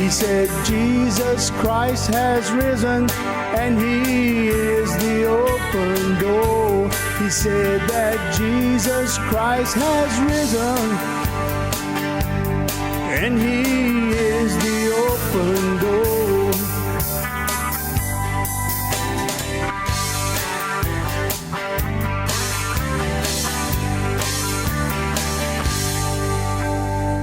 He said, Jesus Christ has risen, and he is the open door. He said that Jesus Christ has risen, and he is the open door.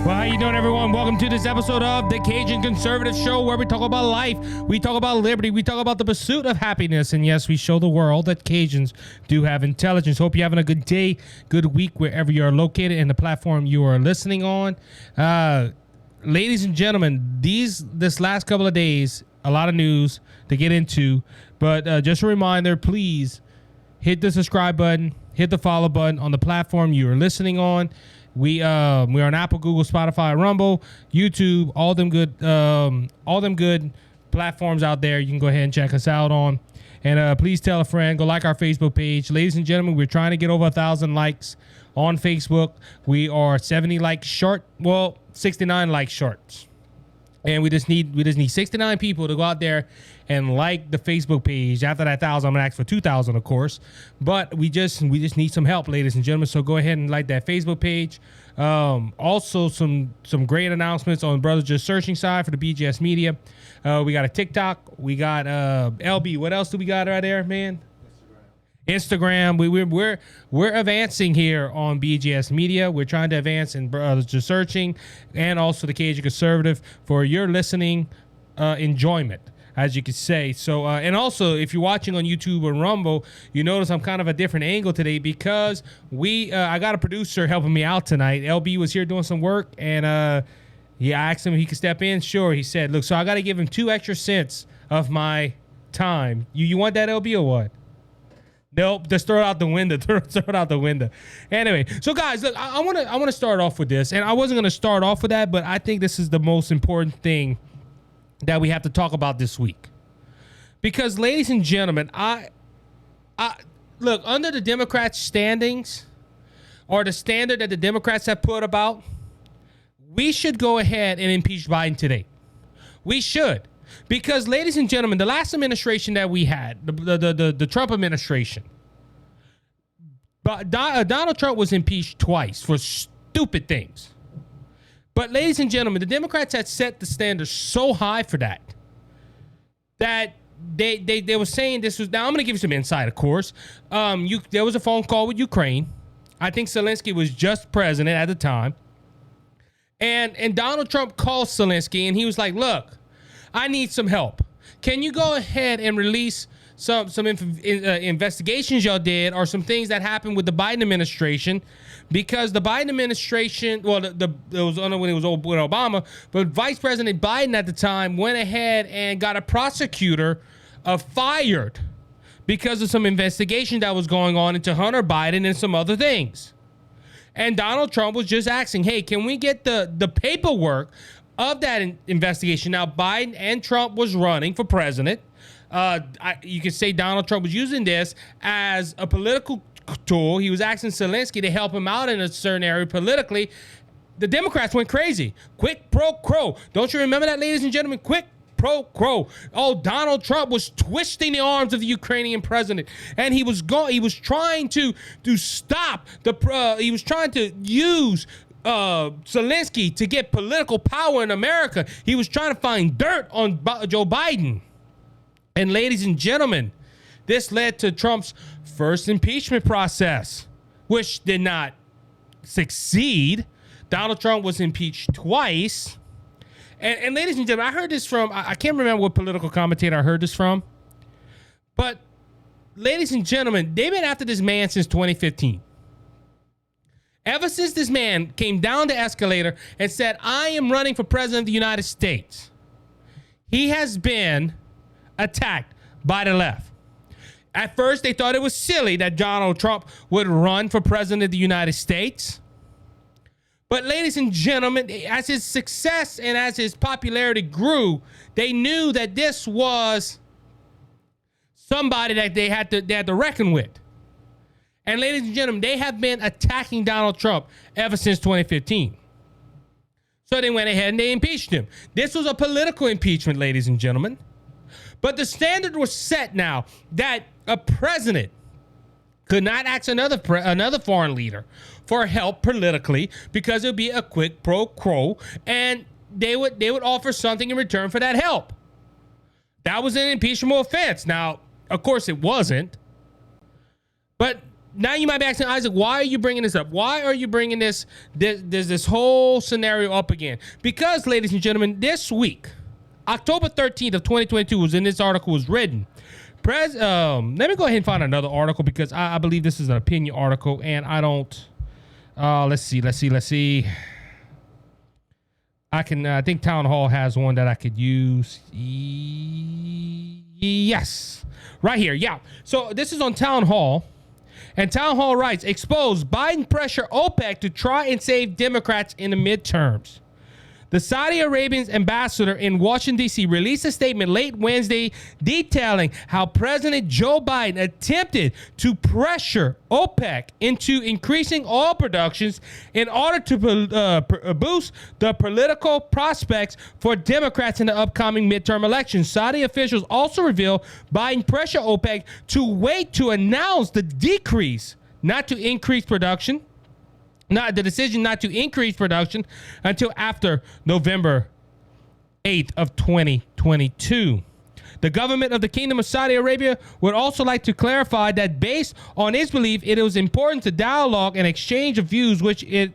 Well, how you doing, everyone? Welcome to this episode of the Cajun Conservative Show, where we talk about life, we talk about liberty, we talk about the pursuit of happiness, and yes, we show the world that Cajuns do have intelligence. Hope you're having a good day, good week, wherever you are located and the platform you are listening on. Ladies and gentlemen, this last couple of days, a lot of news to get into, but just a reminder, please hit the subscribe button, hit the follow button on the platform you are listening on. We are on Apple, Google, Spotify, Rumble, YouTube, all them good platforms out there. You can go ahead and check us out on. And please tell a friend. Go like our Facebook page, ladies and gentlemen. We're trying to get over 1,000 likes on Facebook. We are 70 likes short. Well, 69 likes short. And we just need 69 people to go out there and like the Facebook page. After that 1,000, I'm gonna ask for 2,000, of course. But we just need some help, ladies and gentlemen. So go ahead and like that Facebook page. Also, some great announcements on Brothers Just Searching side for the BGS Media. We got a TikTok. We got LB. What else do we got right there, man? Instagram. We're advancing here on BGS Media. We're trying to advance in Brothers Just Searching and also the Cajun Conservative for your listening enjoyment, as you could say. So, and also, if you're watching on YouTube or Rumble, you notice I'm kind of a different angle today because I got a producer helping me out tonight. LB was here doing some work, and I asked him if he could step in. Sure, he said. Look, so I got to give him 2 extra cents of my time. You want that, LB, or what? Nope, just throw it out the window. Throw it out the window. Anyway, so guys, look, I want to start off with this, and I wasn't going to start off with that, but I think this is the most important thing that we have to talk about this week, because, ladies and gentlemen, I look, under the Democrats' standings or the standard that the Democrats have put about, we should go ahead and impeach Biden today. We should. Because, ladies and gentlemen, the last administration that we had, the Trump administration, Donald Trump was impeached twice for stupid things. But, ladies and gentlemen, the Democrats had set the standard so high for that they were saying this was. Now, I'm going to give you some insight, of course. There was a phone call with Ukraine. I think Zelensky was just president at the time. And Donald Trump called Zelensky, and he was like, look, I need some help. Can you go ahead and release some investigations y'all did, or some things that happened with the Biden administration? Because the Biden administration, well, it was when it was with Obama, but Vice President Biden at the time went ahead and got a prosecutor fired because of some investigation that was going on into Hunter Biden and some other things. And Donald Trump was just asking, hey, can we get the paperwork of that investigation? Now, Biden and Trump was running for president. You could say Donald Trump was using this as a political tool. He was asking Zelensky to help him out in a certain area politically. The Democrats went crazy. Quid pro quo. Don't you remember that, ladies and gentlemen? Quid pro quo. Oh, Donald Trump was twisting the arms of the Ukrainian president, and he was trying to stop he was trying to use Zelensky to get political power in America. He was trying to find dirt on Joe Biden. And, ladies and gentlemen, this led to Trump's first impeachment process, which did not succeed. Donald Trump was impeached twice. And ladies and gentlemen, I heard this from, I can't remember what political commentator I heard this from, but, ladies and gentlemen, they've been after this man since 2015. Ever since this man came down the escalator and said, I am running for president of the United States, he has been attacked by the left. At first, they thought it was silly that Donald Trump would run for president of the United States. But, ladies and gentlemen, as his success and as his popularity grew, they knew that this was somebody that they had to reckon with. And, ladies and gentlemen, they have been attacking Donald Trump ever since 2015. So they went ahead and they impeached him. This was a political impeachment, ladies and gentlemen. But the standard was set now that a president could not ask another foreign leader for help politically, because it would be a quid pro quo, and they would offer something in return for that help. That was an impeachable offense. Now, of course, it wasn't. But now you might be asking, Isaac, why are you bringing this up? Why are you bringing this whole scenario up again? Because, ladies and gentlemen, this week, October 13th of 2022 was in this article was written. Let me go ahead and find another article, because I believe this is an opinion article, and I don't. Let's see. I think Town Hall has one that I could use. Yes, right here. Yeah. So this is on Town Hall, and Town Hall writes: expose Biden pressure OPEC to try and save Democrats in the midterms. The Saudi Arabian ambassador in Washington, D.C. released a statement late Wednesday detailing how President Joe Biden attempted to pressure OPEC into increasing oil productions in order to boost the political prospects for Democrats in the upcoming midterm elections. Saudi officials also revealed Biden pressured OPEC to wait to announce the decrease, not to increase production. The decision not to increase production until after November 8th of 2022. The government of the Kingdom of Saudi Arabia would also like to clarify that based on its belief, it was important to dialogue and exchange of views which it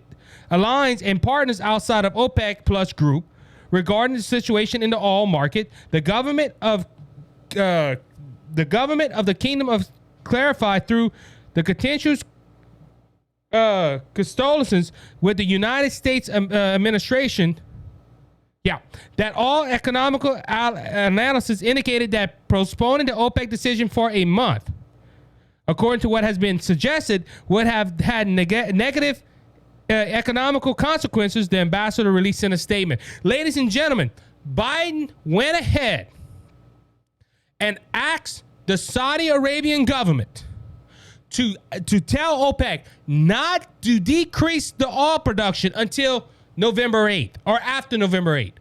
aligns and partners outside of OPEC Plus group regarding the situation in the oil market. The government of the Kingdom of clarified through the contentious consultations with the United States administration, that all economical analysis indicated that postponing the OPEC decision for a month, according to what has been suggested, would have had negative economical consequences, the ambassador released in a statement. Ladies and gentlemen, Biden went ahead and asked the Saudi Arabian government to tell OPEC not to decrease the oil production until November 8th or after November 8th.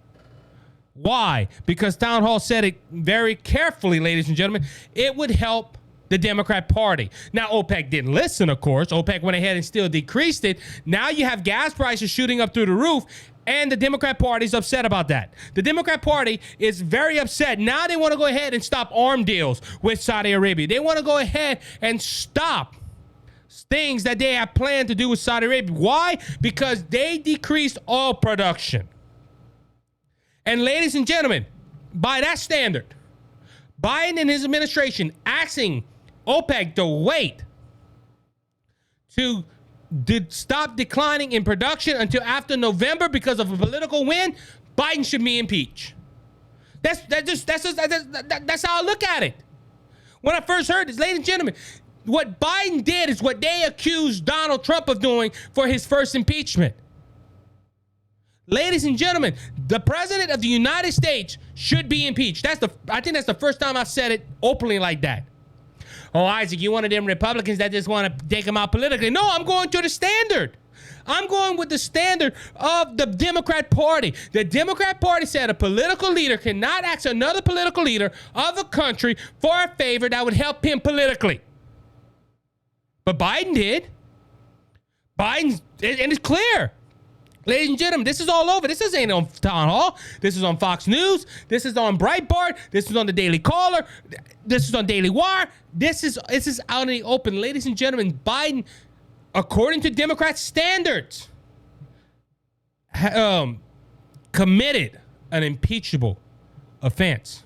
Why? Because Town Hall said it very carefully, ladies and gentlemen. It would help the Democrat Party. Now, OPEC didn't listen, of course. OPEC went ahead and still decreased it. Now you have gas prices shooting up through the roof, and the Democrat Party is upset about that. The Democrat Party is very upset. Now they want to go ahead and stop arm deals with Saudi Arabia. They want to go ahead and stop things that they have planned to do with Saudi Arabia. Why? Because they decreased oil production. And ladies and gentlemen, by that standard, Biden and his administration asking OPEC to wait to stop declining in production until after November because of a political win, Biden should be impeached. That's how I look at it. When I first heard this, ladies and gentlemen, what Biden did is what they accused Donald Trump of doing for his first impeachment. Ladies and gentlemen, the president of the United States should be impeached. I think that's the first time I've said it openly like that. Oh, Isaac, you one of them Republicans that just want to take him out politically. No, I'm going to the standard. I'm going with the standard of the Democrat Party. The Democrat Party said a political leader cannot ask another political leader of a country for a favor that would help him politically. But Biden did. And it's clear. Ladies and gentlemen, this is all over. This ain't on Town Hall. This is on Fox News. This is on Breitbart. This is on the Daily Caller. This is on Daily Wire. This is out in the open. Ladies and gentlemen, Biden, according to Democrat standards, committed an impeachable offense.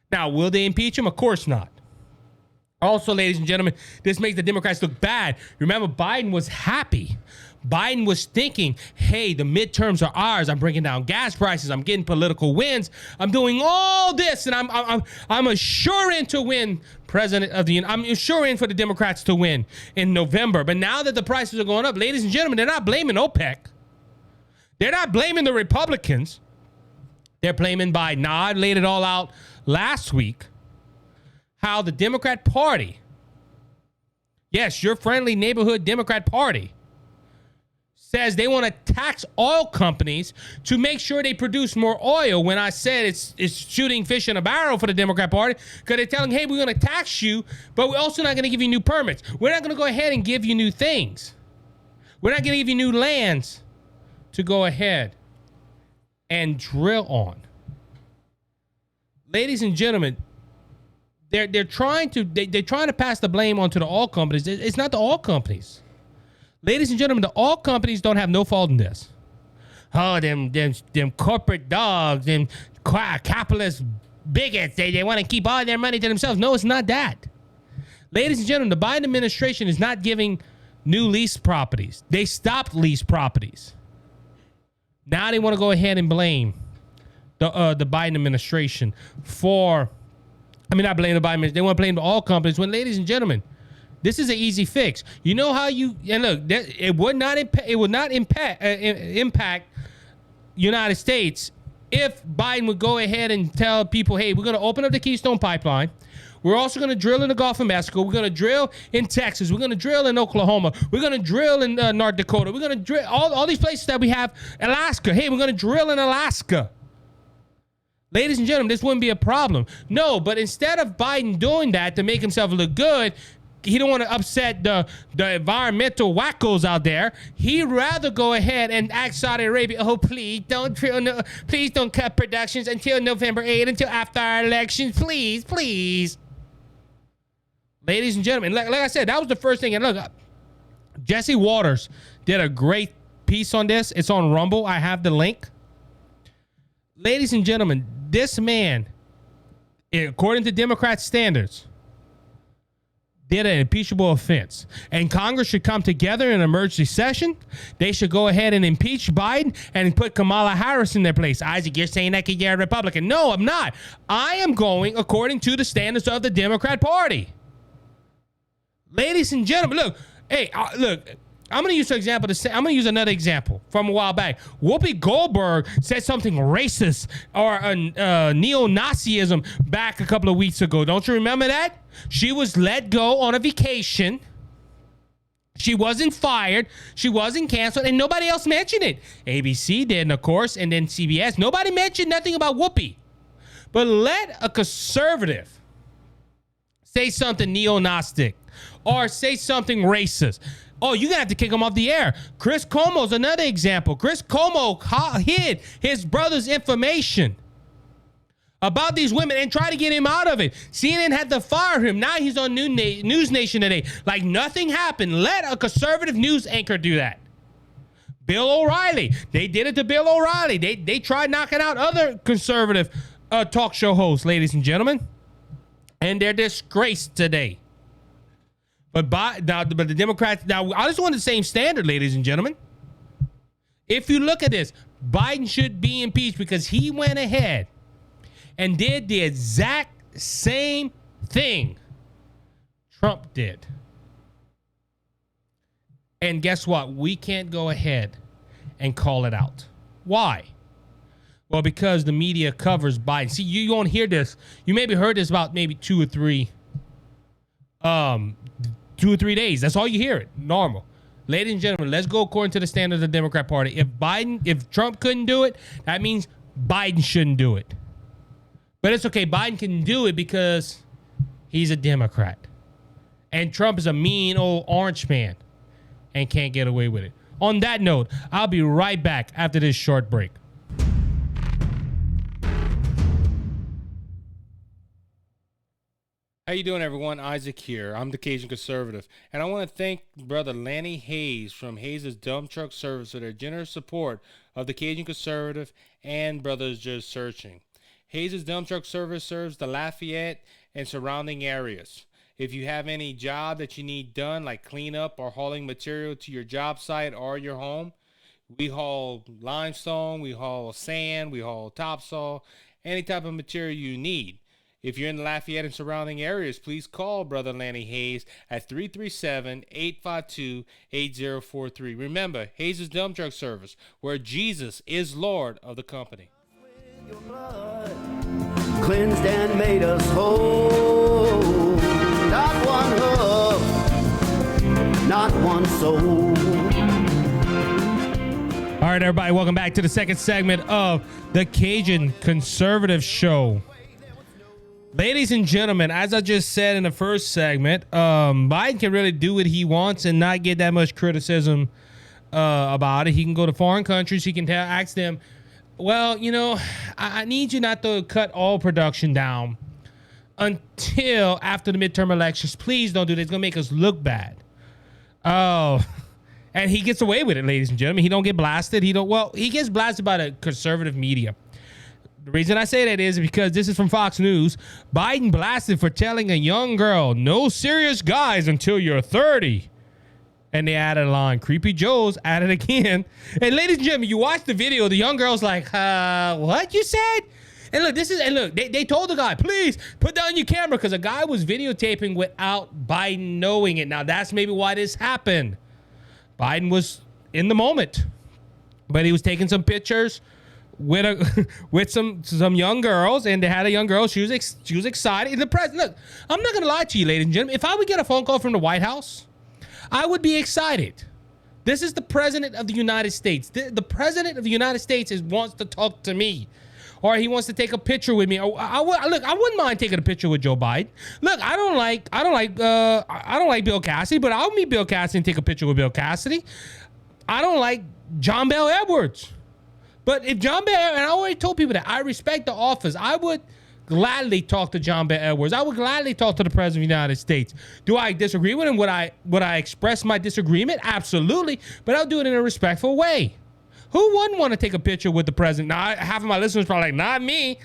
Now, will they impeach him? Of course not. Also, ladies and gentlemen, this makes the Democrats look bad. Remember, Biden was happy. Biden was thinking, hey, the midterms are ours. I'm bringing down gas prices. I'm getting political wins. I'm doing all this, and I'm assuring to win president of the. I'm assuring for the Democrats to win in November. But now that the prices are going up, ladies and gentlemen, they're not blaming OPEC. They're not blaming the Republicans. They're blaming Biden. Now, I laid it all out last week. How the Democrat Party, yes, your friendly neighborhood Democrat Party, says they want to tax oil companies to make sure they produce more oil. When I said it's shooting fish in a barrel for the Democrat Party, because they're telling, hey, we're going to tax you, but we're also not going to give you new permits. We're not going to go ahead and give you new things. We're not going to give you new lands to go ahead and drill on. Ladies and gentlemen, they're trying to pass the blame onto the oil companies. It's not the oil companies. Ladies and gentlemen, the oil companies don't have no fault in this. Oh, them corporate dogs, them capitalist bigots, they want to keep all their money to themselves. No, it's not that. Ladies and gentlemen, the Biden administration is not giving new lease properties. They stopped lease properties. Now they want to go ahead and blame the Biden administration for... not blame the Biden administration. They want to blame the oil companies when, ladies and gentlemen, this is an easy fix. You know how you... And look, it would not impact United States if Biden would go ahead and tell people, hey, we're going to open up the Keystone Pipeline. We're also going to drill in the Gulf of Mexico. We're going to drill in Texas. We're going to drill in Oklahoma. We're going to drill in North Dakota. We're going to drill all these places that we have. Alaska. Hey, we're going to drill in Alaska. Ladies and gentlemen, this wouldn't be a problem. No, but instead of Biden doing that to make himself look good, he don't want to upset the environmental wackos out there. He'd rather go ahead and ask Saudi Arabia, oh, please don't cut productions until November 8th, until after our elections. Please. Ladies and gentlemen, like I said, that was the first thing. And look, Jesse Waters did a great piece on this. It's on Rumble. I have the link. Ladies and gentlemen, this man, according to Democrat standards, did an impeachable offense. And Congress should come together in an emergency session. They should go ahead and impeach Biden and put Kamala Harris in their place. Isaac, you're saying that because you're a Republican. No, I'm not. I am going according to the standards of the Democrat Party. Ladies and gentlemen, look. Hey, look. I'm going to use another example from a while back. Whoopi Goldberg said something racist or neo-Nazism back a couple of weeks ago. Don't you remember that? She was let go on a vacation. She wasn't fired. She wasn't canceled, and nobody else mentioned it. ABC did, of course, and then CBS. Nobody mentioned nothing about Whoopi. But let a conservative say something neo-Nazistic or say something racist. Oh, you're going to have to kick him off the air. Chris Cuomo's another example. Chris Cuomo hid his brother's information about these women and tried to get him out of it. CNN had to fire him. Now he's on News Nation today. Like nothing happened. Let a conservative news anchor do that. Bill O'Reilly. They did it to Bill O'Reilly. They tried knocking out other conservative talk show hosts, ladies and gentlemen. And they're disgraced today. But the Democrats, now I just want the same standard, ladies and gentlemen. If you look at this, Biden should be impeached because he went ahead and did the exact same thing Trump did. And guess what? We can't go ahead and call it out. Why? Well, because the media covers Biden. See, you won't hear this. You maybe heard this about maybe 2 or 3 days. That's all you hear it. Normal. Ladies and gentlemen, let's go according to the standards of the Democrat Party. If Trump couldn't do it, that means Biden shouldn't do it. But it's okay. Biden can do it because he's a Democrat. And Trump is a mean old orange man and can't get away with it. On that note, I'll be right back after this short break. How you doing, everyone? Isaac here. I'm the Cajun Conservative, and I want to thank Brother Lanny Hayes from Hayes' Dump Truck Service for their generous support of the Cajun Conservative and Brothers Just Searching. Hayes' Dump Truck Service serves the Lafayette and surrounding areas. If you have any job that you need done, like cleanup or hauling material to your job site or your home, we haul limestone, we haul sand, we haul topsoil, any type of material you need. If you're in the Lafayette and surrounding areas, please call Brother Lanny Hayes at 337-852-8043. Remember, Hayes' Dump Truck Service, where Jesus is Lord of the company. Your blood cleansed and made us whole. Not one hoof, not one soul. All right, everybody, welcome back to the second segment of the Cajun Conservative Show. Ladies and gentlemen, as I just said in the first segment, Biden can really do what he wants and not get that much criticism about it. He can go to foreign countries. He can ask them, well, you know, I need you not to cut all production down until after the midterm elections. Please don't do this. It's going to make us look bad. Oh, and he gets away with it, ladies and gentlemen. He don't get blasted. He gets blasted by the conservative media. The reason I say that is because this is from Fox News. Biden blasted for telling a young girl, no serious guys until you're 30. And they added a line. Creepy Joe's added again. And ladies and gentlemen, you watch the video, the young girl's like, what you said? And look, they told the guy, please put down your camera, because a guy was videotaping without Biden knowing it. Now, that's maybe why this happened. Biden was in the moment, but he was taking some pictures with some young girls, and they had a young girl. She was excited. And the president, look, I'm not gonna lie to you, ladies and gentlemen. If I would get a phone call from the White House, I would be excited. This is the president of the United States. The president of the United States wants to talk to me, or he wants to take a picture with me. I wouldn't mind taking a picture with Joe Biden. Look, I don't like Bill Cassidy, but I'll meet Bill Cassidy and take a picture with Bill Cassidy. I don't like John Bel Edwards, but if John Bel, and I already told people that I respect the office, I would gladly talk to John Bel Edwards. I would gladly talk to the president of the United States. Do I disagree with him? Would I express my disagreement? Absolutely, but I'll do it in a respectful way. Who wouldn't want to take a picture with the president? Now, half of my listeners are probably like, not me.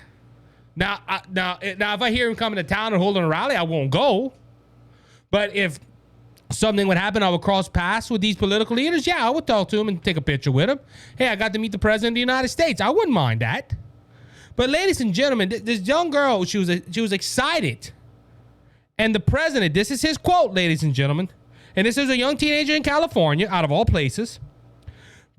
Now, if I hear him coming to town and holding a rally, I won't go. But if something would happen, I would cross paths with these political leaders. Yeah, I would talk to him and take a picture with him. Hey, I got to meet the president of the United States. I wouldn't mind that. But ladies and gentlemen, this young girl, she was excited. And the president, this is his quote, ladies and gentlemen. And this is a young teenager in California, out of all places.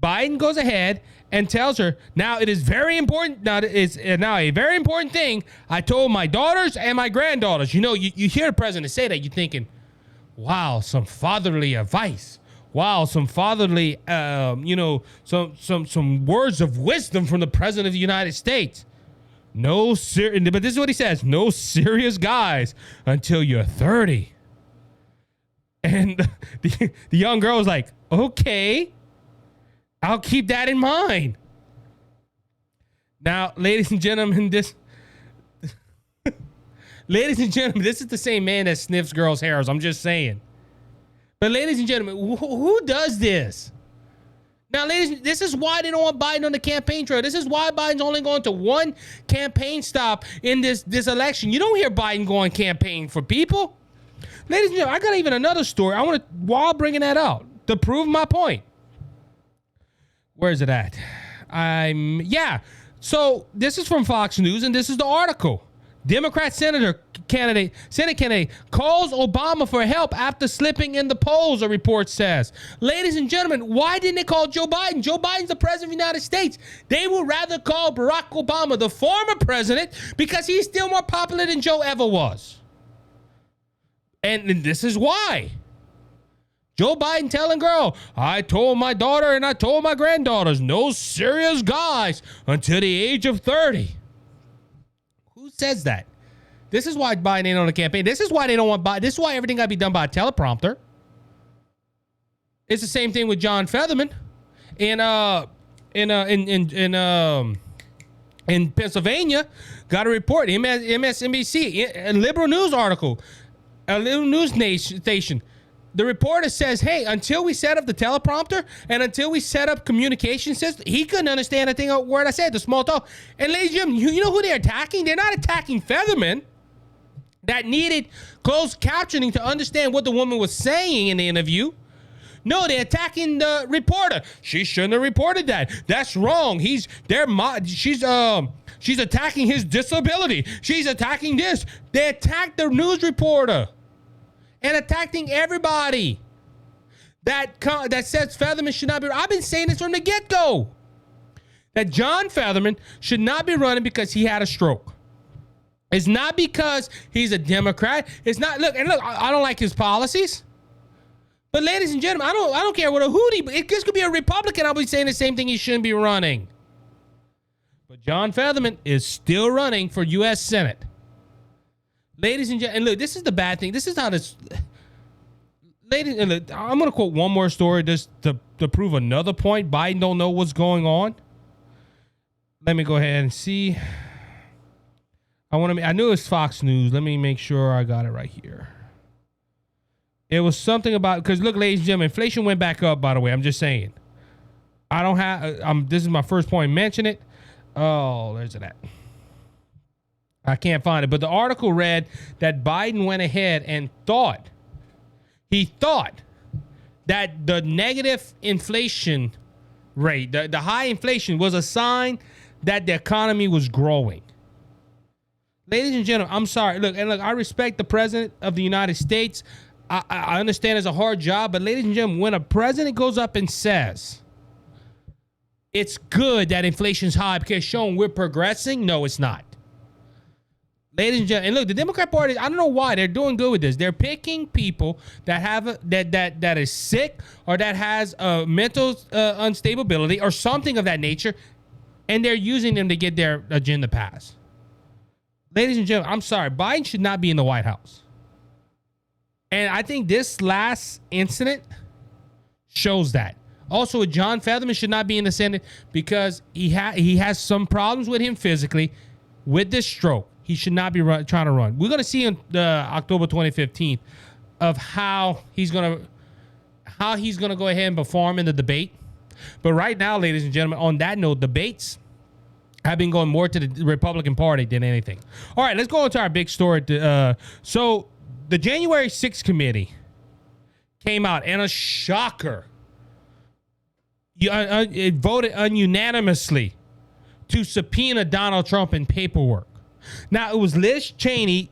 Biden goes ahead and tells her, now it is very important. Now it's now a very important thing. I told my daughters and my granddaughters. You know, you hear the president say that, you're thinking, wow, some fatherly advice. Wow, some fatherly, some words of wisdom from the president of the United States. But this is what he says: no serious guys until you're 30. And the young girl was like, okay. I'll keep that in mind. Now, ladies and gentlemen, this is the same man that sniffs girls' hairs. I'm just saying. But ladies and gentlemen, who does this? Now, ladies, this is why they don't want Biden on the campaign trail. This is why Biden's only going to one campaign stop in this election. You don't hear Biden going campaign for people. Ladies and gentlemen, I got even another story. I want to, while bringing that out, to prove my point. Where is it at? So this is from Fox News, and this is the article. Democrat Senate candidate calls Obama for help after slipping in the polls, a report says. Ladies and gentlemen, why didn't they call Joe Biden? Joe Biden's the president of the United States. They would rather call Barack Obama, the former president, because he's still more popular than Joe ever was. And this is why. Joe Biden telling girl, I told my daughter and I told my granddaughters, no serious guys until the age of 30. Who says that? This is why Biden ain't on the campaign. This is why they don't want Biden. This is why everything got to be done by a teleprompter. It's the same thing with John Fetterman in Pennsylvania. Got a report, MSNBC, a liberal news article, a little news station. The reporter says, hey, until we set up the teleprompter and until we set up communication system, he couldn't understand a thing a word I said, the small talk. And ladies and gentlemen, you know who they're attacking? They're not attacking Featherman that needed closed captioning to understand what the woman was saying in the interview. No, they're attacking the reporter. She shouldn't have reported that. That's wrong. She's attacking his disability. She's attacking this. They attacked the news reporter. And attacking everybody that says Fetterman should not be. I've been saying this from the get-go. That John Fetterman should not be running because he had a stroke. It's not because he's a Democrat. It's not. Look, I don't like his policies. But ladies and gentlemen, I don't care what a hootie. This could be a Republican. I'll be saying the same thing. He shouldn't be running. But John Fetterman is still running for U.S. Senate. Ladies and gentlemen, and look, this is the bad thing. This is how this. Ladies, and look, I'm going to quote one more story just to prove another point. Biden don't know what's going on. Let me go ahead and see. I knew it was Fox News. Let me make sure I got it right here. It was something about, because look, ladies and gentlemen, inflation went back up, by the way. I'm just saying. I don't have, this is my first point. Mention it. Oh, there's it at. I can't find it. But the article read that Biden went ahead and thought that the negative inflation rate, the high inflation, was a sign that the economy was growing. Ladies and gentlemen, I'm sorry. Look, I respect the president of the United States. I understand it's a hard job, but ladies and gentlemen, when a president goes up and says it's good that inflation's high because it's showing we're progressing, no, it's not. Ladies and gentlemen, and look, the Democrat Party, I don't know why they're doing good with this. They're picking people that have that is sick or that has a mental instability or something of that nature, and they're using them to get their agenda passed. Ladies and gentlemen, I'm sorry, Biden should not be in the White House. And I think this last incident shows that. Also, John Fetterman should not be in the Senate because he has some problems with him physically with this stroke. He should not be trying to run. We're going to see on October 2015 of how he's going to go ahead and perform in the debate. But right now, ladies and gentlemen, on that note, debates have been going more to the Republican Party than anything. All right, let's go into our big story. So the January 6th committee came out, and a shocker. It voted unanimously to subpoena Donald Trump in paperwork. Now, it was Liz Cheney.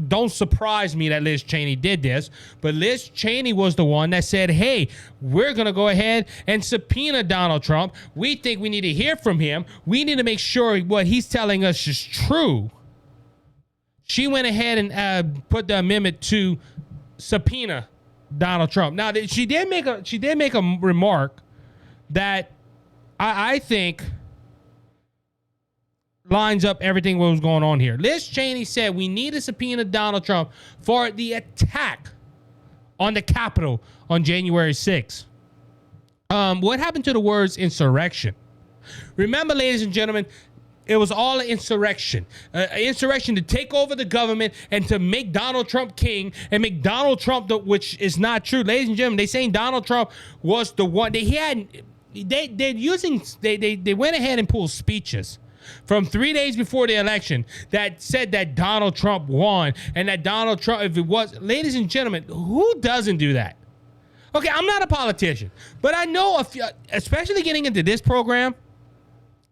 Don't surprise me that Liz Cheney did this, but Liz Cheney was the one that said, hey, we're going to go ahead and subpoena Donald Trump. We think we need to hear from him. We need to make sure what he's telling us is true. She went ahead and put the amendment to subpoena Donald Trump. Now, she did make a remark that I think lines up everything what was going on here. Liz Cheney said we need to subpoena Donald Trump for the attack on the Capitol on January 6th. What happened to the words insurrection? Remember, ladies and gentlemen, it was all an insurrection. Insurrection to take over the government and to make Donald Trump king and make Donald Trump, which is not true. Ladies and gentlemen, they saying Donald Trump was the one. They went ahead and pulled speeches from 3 days before the election that said that Donald Trump won and that Donald Trump, if it was, ladies and gentlemen, who doesn't do that? Okay, I'm not a politician, but I know, especially getting into this program,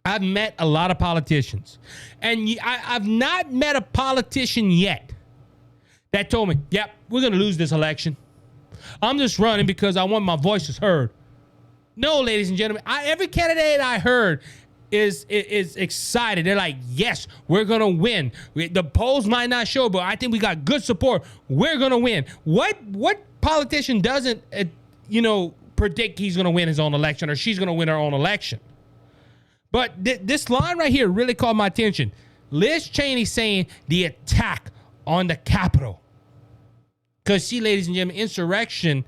I've met a lot of politicians, and I've not met a politician yet that told me, yep, we're going to lose this election. I'm just running because I want my voices heard. No, ladies and gentlemen, every candidate I heard is excited. They're like, yes, we're going to win. The polls might not show, but I think we got good support. We're going to win. What politician doesn't, predict he's going to win his own election or she's going to win her own election? But this line right here really caught my attention. Liz Cheney saying the attack on the Capitol. Because, see, ladies and gentlemen, insurrection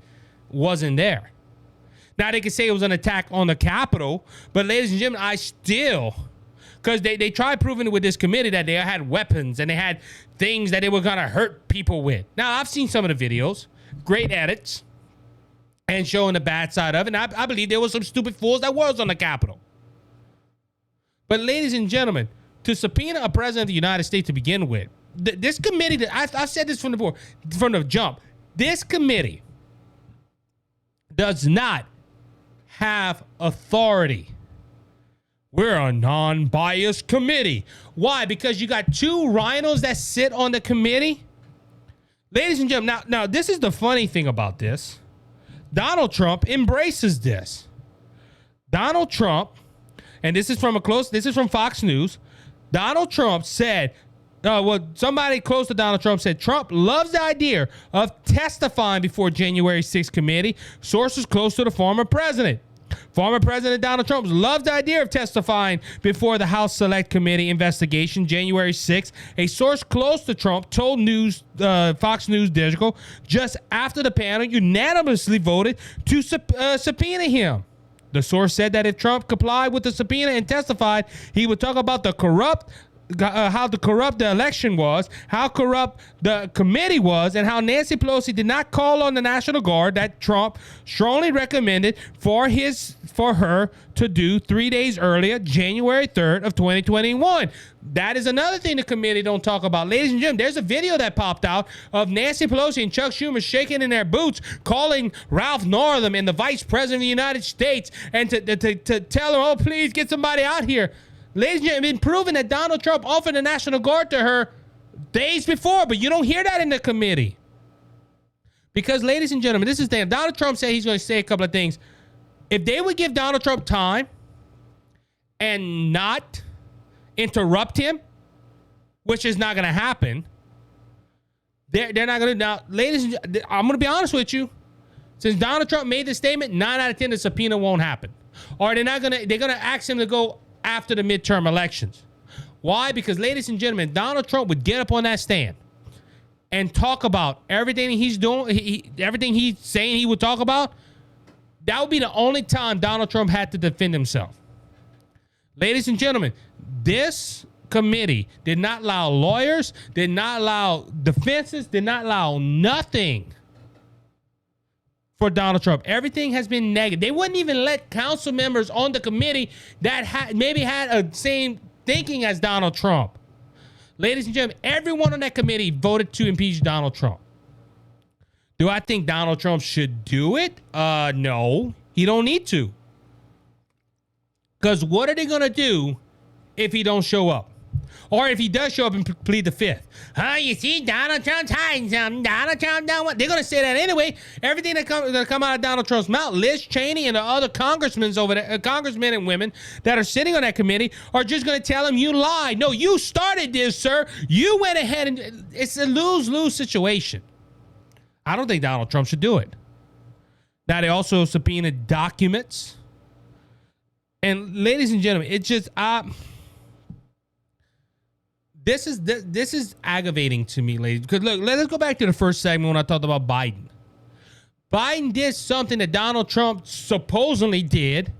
wasn't there. Now, they can say it was an attack on the Capitol, but ladies and gentlemen, because they tried proving it with this committee that they had weapons and they had things that they were going to hurt people with. Now, I've seen some of the videos, great edits, and showing the bad side of it. And I believe there was some stupid fools that was on the Capitol. But ladies and gentlemen, to subpoena a president of the United States to begin with, this committee, I've said this from the jump, this committee does not have authority. We're a non-biased committee. Why? Because you got two rhinos that sit on the committee. Ladies and gentlemen, now this is the funny thing about this. Donald Trump embraces this. Donald Trump, and this is from Fox News. Donald Trump said Somebody close to Donald Trump said Trump loves the idea of testifying before January 6th committee. Sources close to the former president. Former President Donald Trump loves the idea of testifying before the House Select Committee investigation January 6th. A source close to Trump told Fox News Digital just after the panel unanimously voted to subpoena him. The source said that if Trump complied with the subpoena and testified, he would talk about how corrupt the election was, how corrupt the committee was, and how Nancy Pelosi did not call on the National Guard that Trump strongly recommended for her to do 3 days earlier, January 3rd of 2021. That is another thing the committee don't talk about. Ladies and gentlemen, there's a video that popped out of Nancy Pelosi and Chuck Schumer shaking in their boots, calling Ralph Northam and the Vice President of the United States and to tell her, oh, please get somebody out here. Ladies and gentlemen, it's been proven that Donald Trump offered the National Guard to her days before, but you don't hear that in the committee. Because, ladies and gentlemen, this is the thing. Donald Trump said he's going to say a couple of things. If they would give Donald Trump time and not interrupt him, which is not going to happen, they're not going to. Now, ladies and gentlemen, I'm going to be honest with you. Since Donald Trump made this statement, 9 out of 10, the subpoena won't happen. Or they're going to ask him to go after the midterm elections. Why? Because, ladies and gentlemen, Donald Trump would get up on that stand and talk about everything he's doing, everything he's saying he would talk about. That would be the only time Donald Trump had to defend himself. Ladies and gentlemen, this committee did not allow lawyers, did not allow defenses, did not allow nothing for Donald Trump. Everything has been negative. They wouldn't even let council members on the committee that maybe had a same thinking as Donald Trump. Ladies and gentlemen, everyone on that committee voted to impeach Donald Trump. Do I think Donald Trump should do it? No, he don't need to. Because what are they going to do if he don't show up? Or if he does show up and plead the fifth. You see, Donald Trump's hiding something. Donald Trump don't want. They're going to say that anyway. Everything that's going to come out of Donald Trump's mouth, Liz Cheney and the other congressmen over there, congressmen and women that are sitting on that committee are just going to tell him you lied. No, you started this, sir. You went ahead and it's a lose-lose situation. I don't think Donald Trump should do it. Now, they also subpoenaed documents. And ladies and gentlemen, it's just... This is aggravating to me, ladies. Because look, let's go back to the first segment when I talked about Biden. Biden did something that Donald Trump supposedly did,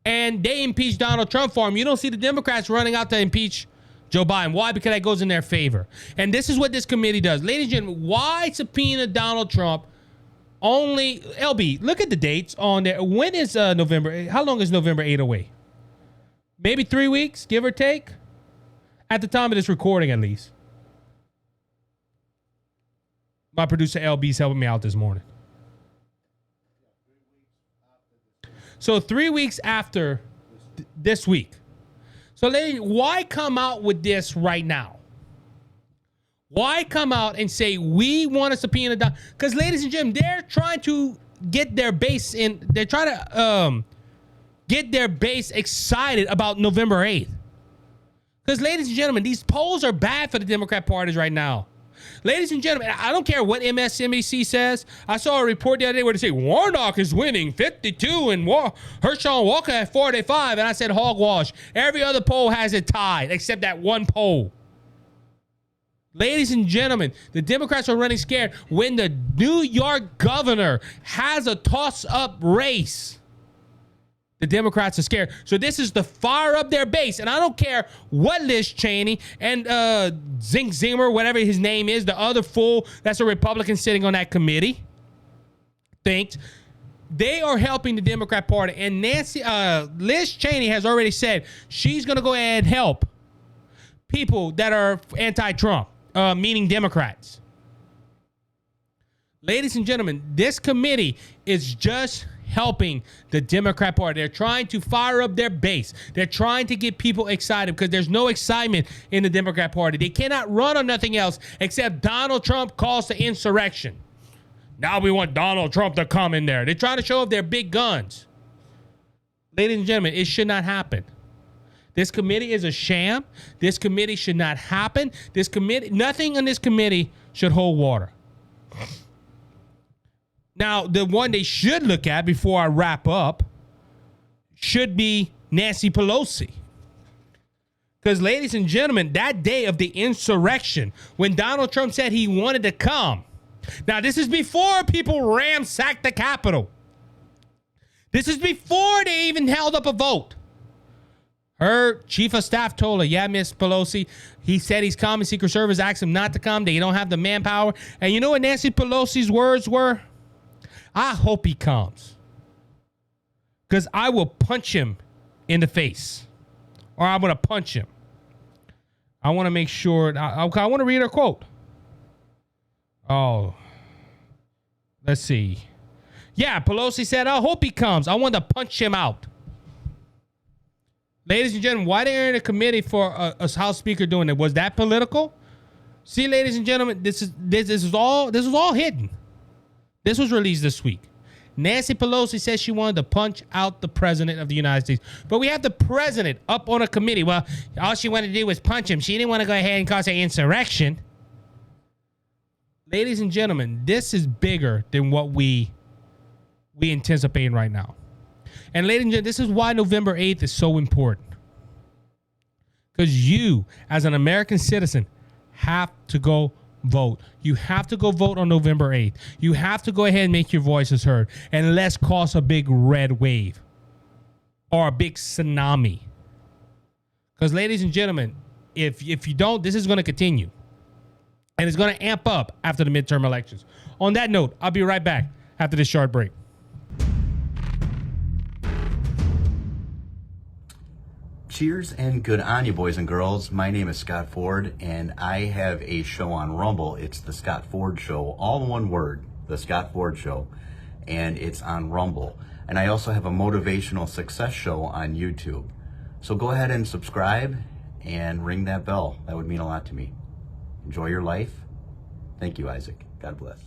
and they impeached Donald Trump for him. You don't see the Democrats running out to impeach Joe Biden. Why? Because that goes in their favor. And this is what this committee does. Ladies and gentlemen, why subpoena Donald Trump only... LB, look at the dates on there. When is November? How long is November 8 away? Maybe 3 weeks, give or take? At the time of this recording, at least. My producer LB's helping me out this morning. So 3 weeks after this week. So ladies, why come out with this right now? Why come out and say we want to subpoena Donald? Because ladies and gentlemen, they're trying to get their base in. They're trying to get their base excited about November 8th. Because, ladies and gentlemen, these polls are bad for the Democrat parties right now. Ladies and gentlemen, I don't care what MSNBC says. I saw a report the other day where they say Warnock is winning 52 and Herschel Walker at 45. And I said hogwash. Every other poll has it tied except that one poll. Ladies and gentlemen, the Democrats are running scared when the New York governor has a toss-up race. The Democrats are scared. So this is to fire up their base. And I don't care what Liz Cheney and Zimmer, whatever his name is, the other fool that's a Republican sitting on that committee, thinks. They are helping the Democrat Party. And Liz Cheney has already said she's going to go ahead and help people that are anti-Trump, meaning Democrats. Ladies and gentlemen, this committee is just helping the Democrat Party. They're trying to fire up their base. They're trying to get people excited because there's no excitement in the Democrat Party. They cannot run on nothing else except Donald Trump calls to insurrection. Now we want Donald Trump to come in there. They're trying to show off their big guns. Ladies and gentlemen, it should not happen. This committee is a sham. This committee should not happen. Nothing in this committee should hold water. Now, the one they should look at before I wrap up should be Nancy Pelosi. Because, ladies and gentlemen, that day of the insurrection, when Donald Trump said he wanted to come. Now, this is before people ransacked the Capitol. This is before they even held up a vote. Her chief of staff told her, yeah, Miss Pelosi, he said he's coming. Secret Service asked him not to come. They don't have the manpower. And you know what Nancy Pelosi's words were? I hope he comes. Because I will punch him in the face. Or I'm going to punch him. I want to make sure. I want to read her quote. Oh. Let's see. Yeah, Pelosi said, I hope he comes. I want to punch him out. Ladies and gentlemen, why they in a committee for a House Speaker doing it? Was that political? See, ladies and gentlemen, this is all hidden. This was released this week. Nancy Pelosi says she wanted to punch out the president of the United States. But we have the president up on a committee. Well, all she wanted to do was punch him. She didn't want to go ahead and cause an insurrection. Ladies and gentlemen, this is bigger than what we anticipating right now. And ladies and gentlemen, this is why November 8th is so important. Because you, as an American citizen, have to go vote. You have to go vote on November 8th. You have to go ahead and make your voices heard. And let's cause a big red wave. Or a big tsunami. Because ladies and gentlemen, if you don't, this is going to continue. And it's going to amp up after the midterm elections. On that note, I'll be right back after this short break. Cheers and good on you, boys and girls. My name is Scott Ford, and I have a show on Rumble. It's the Scott Ford Show, all in one word, the Scott Ford Show, and it's on Rumble. And I also have a motivational success show on YouTube. So go ahead and subscribe and ring that bell. That would mean a lot to me. Enjoy your life. Thank you, Isaac. God bless.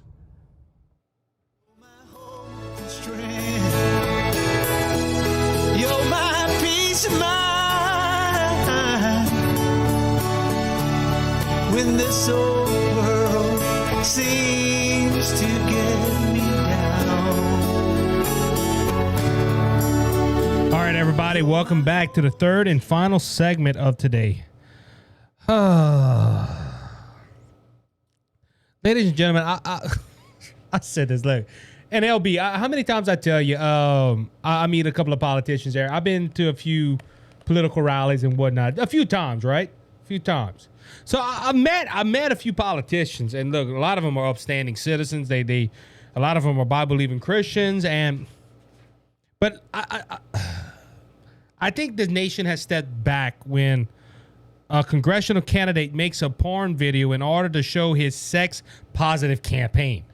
You're my peace of mind. When this old world seems to get me down. All right, everybody, welcome back to the third and final segment of today. Ladies and gentlemen, I said this, look, and LB, how many times I tell you, I meet a couple of politicians there. I've been to a few political rallies and whatnot, a few times, right? A few times. So I met a few politicians, and look, a lot of them are upstanding citizens. A lot of them are Bible-believing Christians, but I think the nation has stepped back when a congressional candidate makes a porn video in order to show his sex-positive campaign.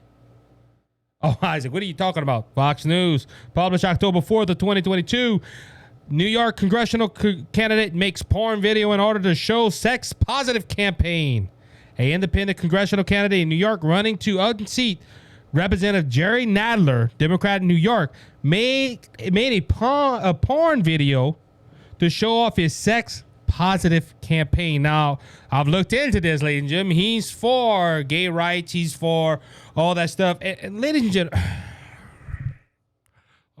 Oh, Isaac, what are you talking about? Fox News, published October 4th of 2022. New York congressional candidate makes porn video in order to show sex-positive campaign. An independent congressional candidate in New York running to unseat Representative Jerry Nadler, Democrat in New York, made a porn video to show off his sex-positive campaign. Now, I've looked into this, ladies and gentlemen. He's for gay rights. He's for all that stuff. And ladies and gentlemen,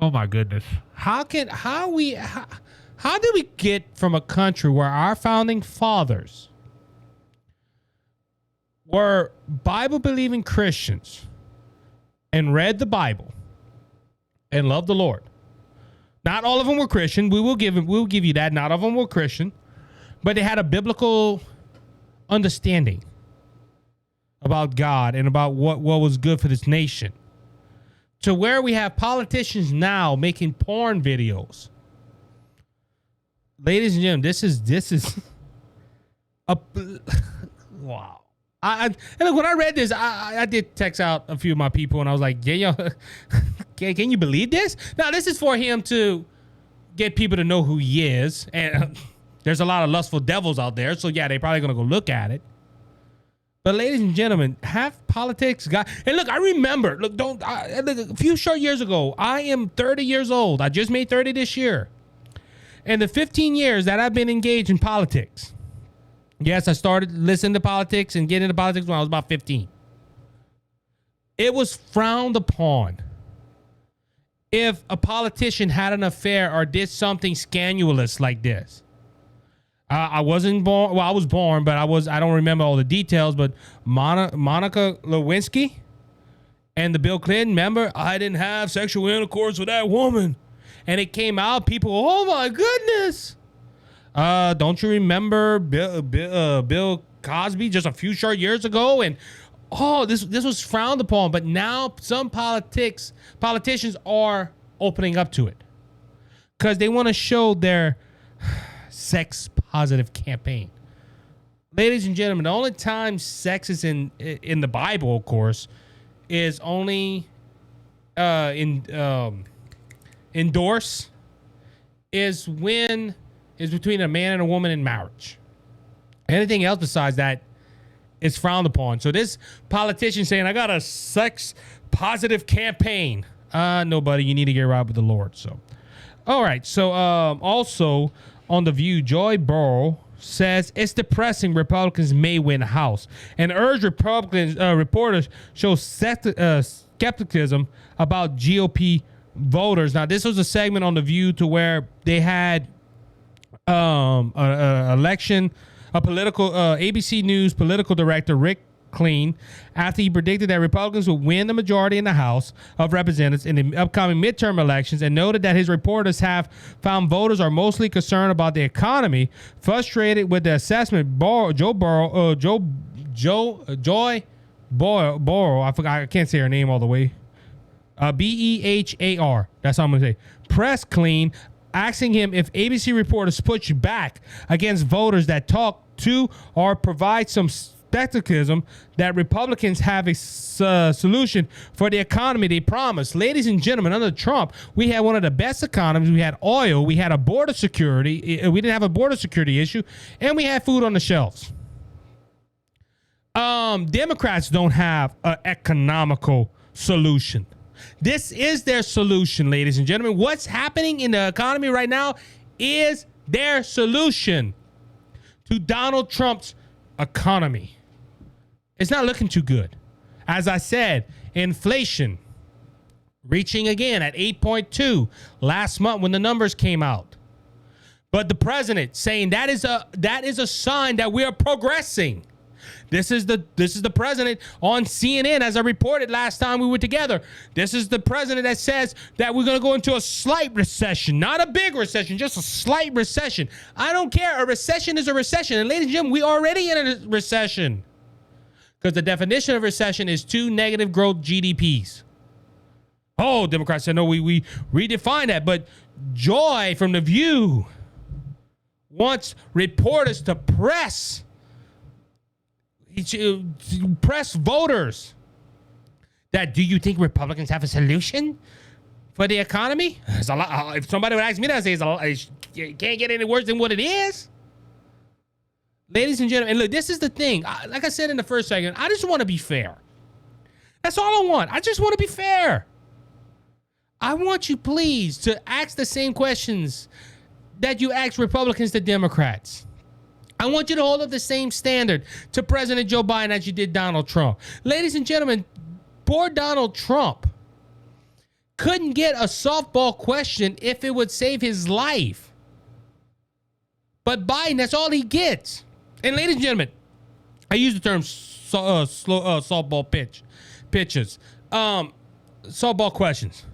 oh my goodness. How did we get from a country where our founding fathers were Bible-believing Christians and read the Bible and loved the Lord? Not all of them were Christian. We'll give you that. Not all of them were Christian, but they had a biblical understanding about God and about what was good for this nation. To where we have politicians now making porn videos. Ladies and gentlemen, this is a wow. And look, when I read this, I did text out a few of my people, and I was like, yeah, can you believe this? Now, this is for him to get people to know who he is. And there's a lot of lustful devils out there, so yeah, they're probably going to go look at it. But ladies and gentlemen, have politics got... And look, I remember, look, a few short years ago, I am 30 years old. I just made 30 this year. In the 15 years that I've been engaged in politics, yes, I started listening to politics and getting into politics when I was about 15. It was frowned upon if a politician had an affair or did something scandalous like this. I wasn't born. Well, I was born, but I don't remember all the details. But Monica Lewinsky and the Bill Clinton, remember, I didn't have sexual intercourse with that woman. And it came out, people, oh my goodness. Don't you remember Bill Cosby just a few short years ago? And this was frowned upon. But now some politicians are opening up to it because they want to show their sex positive campaign. Ladies and gentlemen, the only time sex is in the Bible, of course, is only endorse is when is between a man and a woman in marriage. Anything else besides that is frowned upon. So this politician saying, I got a sex positive campaign. No, buddy, you need to get right with the Lord. So, all right. So also on The View, Joy Burrow says it's depressing Republicans may win House and urge Republicans reporters show skepticism about GOP voters. Now, this was a segment on The View to where they had election, a political ABC News political director, Rick Clean, after he predicted that Republicans would win the majority in the House of Representatives in the upcoming midterm elections, and noted that his reporters have found voters are mostly concerned about the economy. Frustrated with the assessment, Joy Boyle, I forgot, I can't say her name all the way. Behar. That's how I'm gonna say. Press Clean, asking him if ABC reporters push back against voters that talk to or provide some skepticism that Republicans have a solution for the economy they promised. Ladies and gentlemen, under Trump, we had one of the best economies. We had oil. We had a border security. We didn't have a border security issue, and we had food on the shelves. Democrats don't have an economical solution. This is their solution, ladies and gentlemen. What's happening in the economy right now is their solution to Donald Trump's economy. It's not looking too good. As I said, inflation reaching again at 8.2 last month when the numbers came out. But the president saying that is a sign that we are progressing. This is the president on CNN, as I reported last time we were together. This is the president that says that we're going to go into a slight recession, not a big recession, just a slight recession. I don't care. A recession is a recession. And ladies and gentlemen, we already in a recession because the definition of recession is 2 negative growth GDPs. Oh, Democrats said, no, we redefine that. But Joy from The View wants reporters to press voters that, do you think Republicans have a solution for the economy? It's a lot. If somebody would ask me that, I'd say it can't get any worse than what it is. Ladies and gentlemen, and look, this is the thing. Like I said in the first segment, I just want to be fair. That's all I want. I just want to be fair. I want you, please, to ask the same questions that you ask Republicans to Democrats. I want you to hold up the same standard to President Joe Biden as you did Donald Trump. Ladies and gentlemen, poor Donald Trump couldn't get a softball question if it would save his life. But Biden, that's all he gets. And ladies and gentlemen, I use the term softball pitches. Softball questions.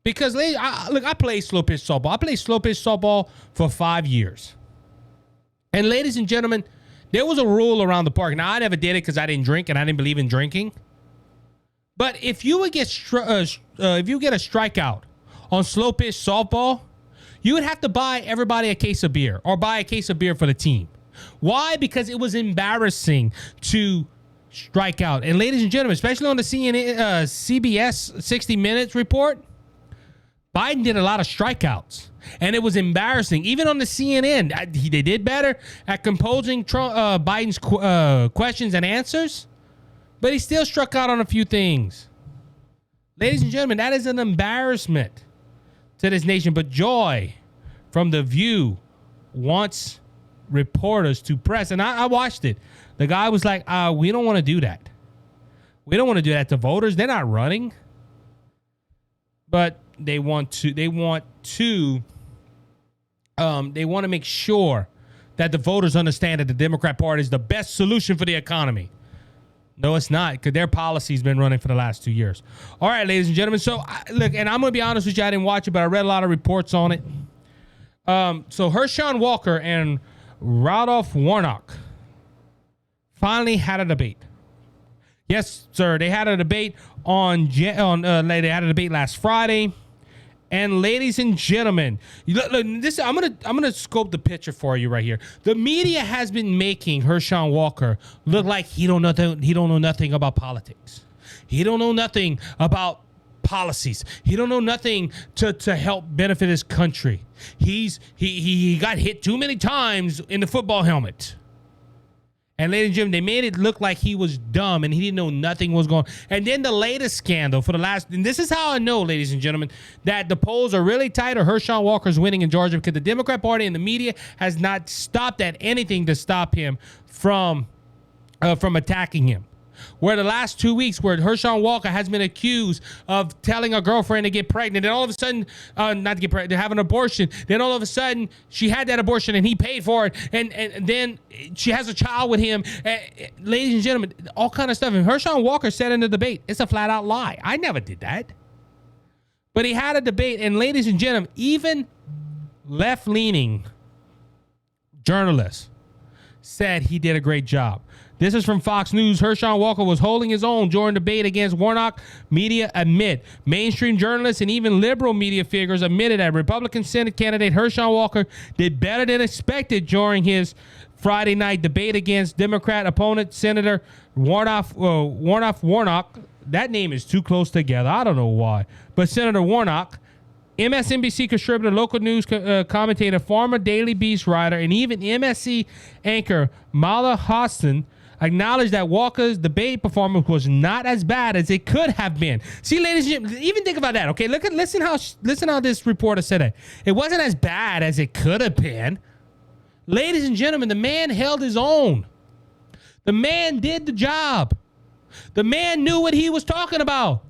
Because, I play slow pitch softball. I played slow pitch softball for 5 years. And ladies and gentlemen, there was a rule around the park. Now, I never did it because I didn't drink and I didn't believe in drinking. But if you would get if you get a strikeout on slow pitch softball, you would have to buy everybody a case of beer or buy a case of beer for the team. Why? Because it was embarrassing to strike out. And ladies and gentlemen, especially on the CBS 60 Minutes report, Biden did a lot of strikeouts. And it was embarrassing. Even on the CNN, they did better at composing Biden's questions and answers, but he still struck out on a few things. Ladies and gentlemen, that is an embarrassment to this nation. But Joy from The View wants reporters to press. And I watched it. The guy was like, we don't want to do that. We don't want to do that to voters. They're not running. But they want to make sure that the voters understand that the Democrat Party is the best solution for the economy. No, it's not, because their policy's been running for the last 2 years. All right, ladies and gentlemen. So, look, and I'm going to be honest with you, I didn't watch it, but I read a lot of reports on it. So Herschel Walker and Ralph Warnock finally had a debate. Yes, sir. They had a debate they had a debate last Friday. And ladies and gentlemen, look, this I'm gonna scope the picture for you right here. The media has been making Herschel Walker look like he don't know nothing about politics. He don't know nothing about policies. He don't know nothing to help benefit his country. He got hit too many times in the football helmet. And ladies and gentlemen, they made it look like he was dumb and he didn't know nothing was going on. And then the latest scandal and this is how I know, ladies and gentlemen, that the polls are really tight or Herschel Walker's winning in Georgia, because the Democrat Party and the media has not stopped at anything to stop him from attacking him. Where the last 2 weeks where Herschel Walker has been accused of telling a girlfriend to get pregnant, then all of a sudden, not to get pregnant, to have an abortion, then all of a sudden she had that abortion and he paid for it, and then she has a child with him. Ladies and gentlemen, all kind of stuff. And Herschel Walker said in the debate, it's a flat out lie. I never did that. But he had a debate, and ladies and gentlemen, even left-leaning journalists said he did a great job. This is from Fox News. Herschel Walker was holding his own during debate against Warnock. Media admit. Mainstream journalists and even liberal media figures admitted that Republican Senate candidate Herschel Walker did better than expected during his Friday night debate against Democrat opponent Senator Warnock. That name is too close together. I don't know why. But Senator Warnock, MSNBC contributor, local news commentator, former Daily Beast writer, and even MSC anchor Mala Hassan acknowledged that Walker's debate performance was not as bad as it could have been. See, ladies and gentlemen, even think about that. Okay, listen how this reporter said it. It wasn't as bad as it could have been. Ladies and gentlemen, the man held his own. The man did the job. The man knew what he was talking about.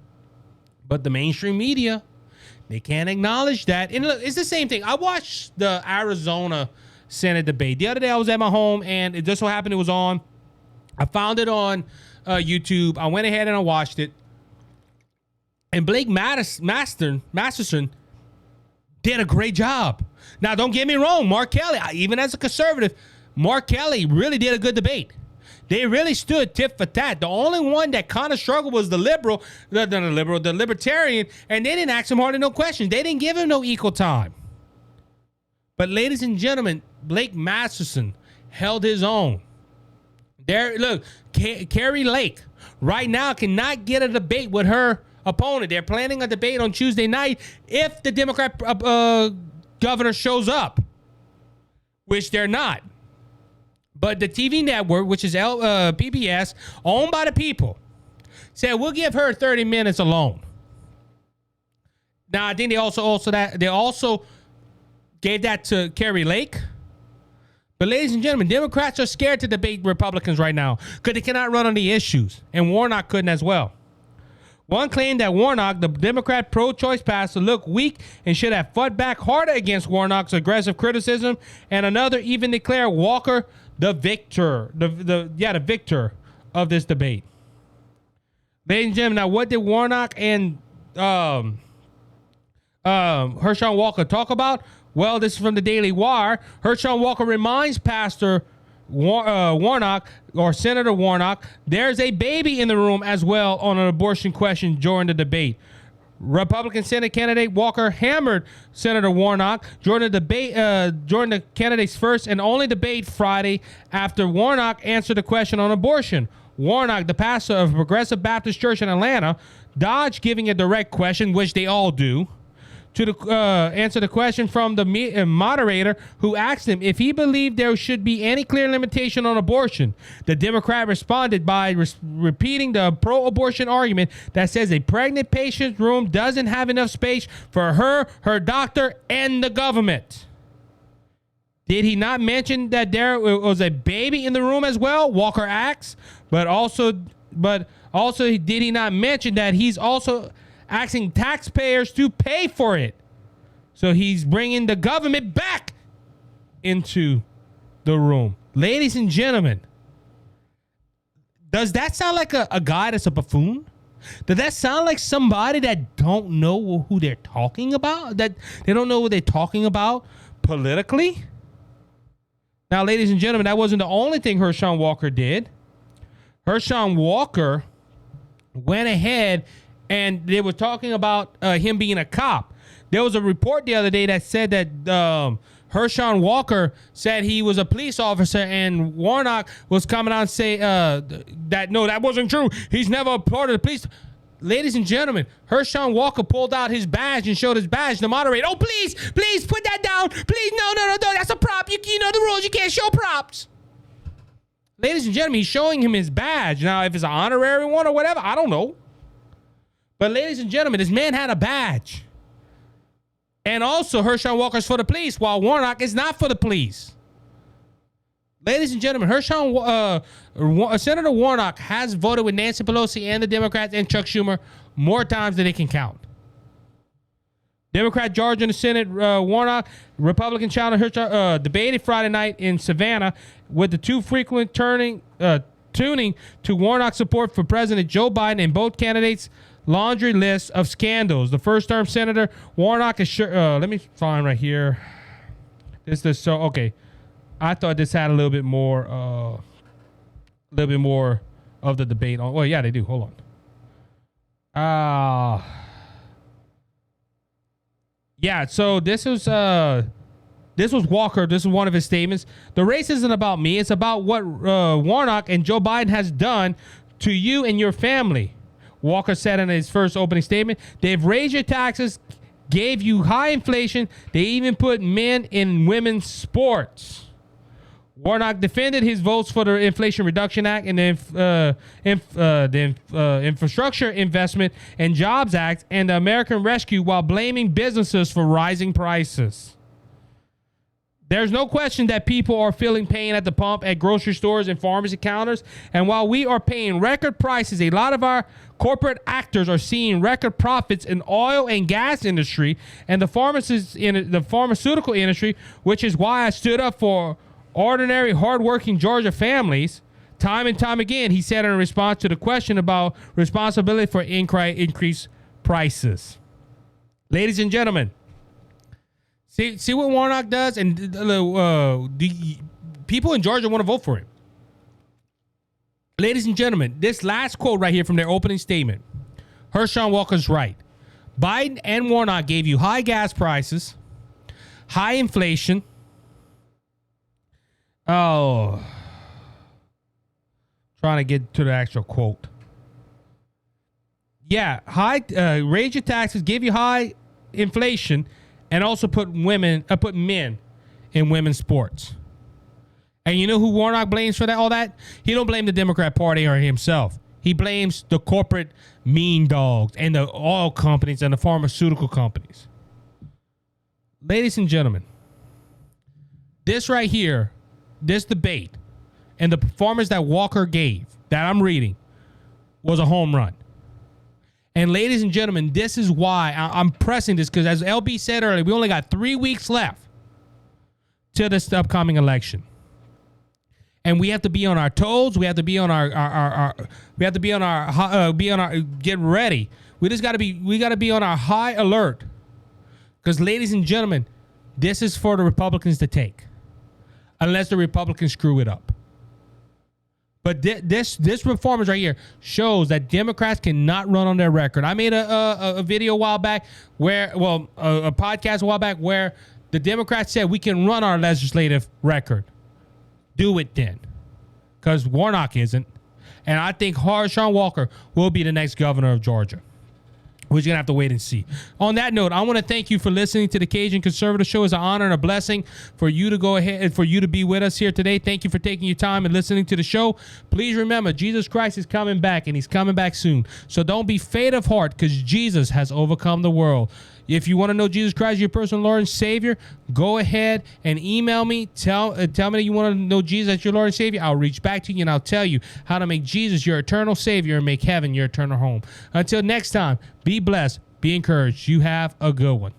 But the mainstream media, they can't acknowledge that. And look, it's the same thing. I watched the Arizona Senate debate. The other day I was at my home, and it just so happened it was on. I found it on YouTube. I went ahead and I watched it. And Blake Masterson did a great job. Now, don't get me wrong. Mark Kelly, even as a conservative, Mark Kelly really did a good debate. They really stood tit for tat. The only one that kind of struggled was the libertarian, and they didn't ask him hardly no questions. They didn't give him no equal time. But ladies and gentlemen, Blake Masterson held his own. There, look, Carrie Lake right now cannot get a debate with her opponent. They're planning a debate on Tuesday night if the Democrat governor shows up, which they're not. But the TV network, which is PBS, owned by the people, said we'll give her 30 minutes alone. Now I think they also gave that to Carrie Lake. But ladies and gentlemen, Democrats are scared to debate Republicans right now because they cannot run on the issues, and Warnock couldn't as well. One claimed that Warnock, the Democrat pro-choice pastor, looked weak and should have fought back harder against Warnock's aggressive criticism, and another even declared Walker the victor, the victor of this debate. Ladies and gentlemen, now what did Warnock and Herschel Walker talk about? Well, this is from the Daily Wire. Herschel Walker reminds Pastor Warnock, or Senator Warnock, there's a baby in the room as well on an abortion question during the debate. Republican Senate candidate Walker hammered Senator Warnock during the candidate's first and only debate Friday after Warnock answered the question on abortion. Warnock, the pastor of Progressive Baptist Church in Atlanta, dodged giving a direct question, which they all do, to answer the question from the moderator, who asked him if he believed there should be any clear limitation on abortion. The Democrat responded by repeating the pro-abortion argument that says a pregnant patient's room doesn't have enough space for her doctor, and the government. Did he not mention that there was a baby in the room as well? Walker asks. But also, did he not mention that he's also asking taxpayers to pay for it? So he's bringing the government back into the room. Ladies and gentlemen, does that sound like a guy that's a buffoon? Does that sound like somebody that don't know who they're talking about? That they don't know what they're talking about politically? Now, ladies and gentlemen, that wasn't the only thing Herschel Walker did. Herschel Walker went ahead and they were talking about him being a cop. There was a report the other day that said that Herschel Walker said he was a police officer, and Warnock was coming out and say that no, that wasn't true. He's never a part of the police. Ladies and gentlemen, Herschel Walker pulled out his badge and showed his badge to the moderator. Oh, please put that down. Please, no, that's a prop. You know the rules. You can't show props. Ladies and gentlemen, he's showing him his badge. Now, if it's an honorary one or whatever, I don't know. But ladies and gentlemen, this man had a badge. And also, Herschel Walker's for the police, while Warnock is not for the police. Ladies and gentlemen, Senator Warnock has voted with Nancy Pelosi and the Democrats and Chuck Schumer more times than they can count. Democrat George in the Senate, Warnock, Republican Chandler Herschel, debated Friday night in Savannah, with the two frequent tuning to Warnock's support for President Joe Biden and both candidates' laundry list of scandals. The first-term Senator Warnock is sure. Let me find right here. Okay. I thought this had a little bit more of the debate on. Well, yeah, they do. Hold on. Yeah. So this was Walker. This is one of his statements. The race isn't about me. It's about what Warnock and Joe Biden has done to you and your family. Walker said in his first opening statement, they've raised your taxes, gave you high inflation. They even put men in women's sports. Warnock defended his votes for the Inflation Reduction Act and the Infrastructure Investment and Jobs Act and the American Rescue, while blaming businesses for rising prices. There's no question that people are feeling pain at the pump, at grocery stores and pharmacy counters. And while we are paying record prices, a lot of our corporate actors are seeing record profits in oil and gas industry and the pharmaceutical industry, which is why I stood up for ordinary, hardworking Georgia families. Time and time again, he said in response to the question about responsibility for increased prices. Ladies and gentlemen, see what Warnock does, and the people in Georgia want to vote for him. Ladies and gentlemen, this last quote right here from their opening statement, Herschel Walker's right. Biden and Warnock gave you high gas prices, high inflation. Oh, trying to get to the actual quote. Yeah, raise your taxes, give you high inflation, and also put men in women's sports. And you know who Warnock blames for that? All that? He don't blame the Democrat Party or himself. He blames the corporate mean dogs and the oil companies and the pharmaceutical companies. Ladies and gentlemen, this right here, this debate and the performance that Walker gave, that I'm reading, was a home run. And ladies and gentlemen, this is why I'm pressing this, because as LB said earlier, we only got 3 weeks left to this upcoming election. And we have to be on our toes. We have to be on our get ready. We got to be on our high alert. Because ladies and gentlemen, this is for the Republicans to take. Unless the Republicans screw it up. But this performance right here shows that Democrats cannot run on their record. I made a video a while back a podcast a while back where the Democrats said we can run our legislative record. Do it then. Because Warnock isn't. And I think Herschel Walker will be the next governor of Georgia. We're just going to have to wait and see. On that note, I want to thank you for listening to the Cajun Conservative Show. It's an honor and a blessing for you to go ahead and for you to be with us here today. Thank you for taking your time and listening to the show. Please remember, Jesus Christ is coming back, and he's coming back soon. So don't be faint of heart, because Jesus has overcome the world. If you want to know Jesus Christ, your personal Lord and Savior, go ahead and email me. Tell me that you want to know Jesus as your Lord and Savior. I'll reach back to you and I'll tell you how to make Jesus your eternal Savior and make heaven your eternal home. Until next time, be blessed, be encouraged. You have a good one.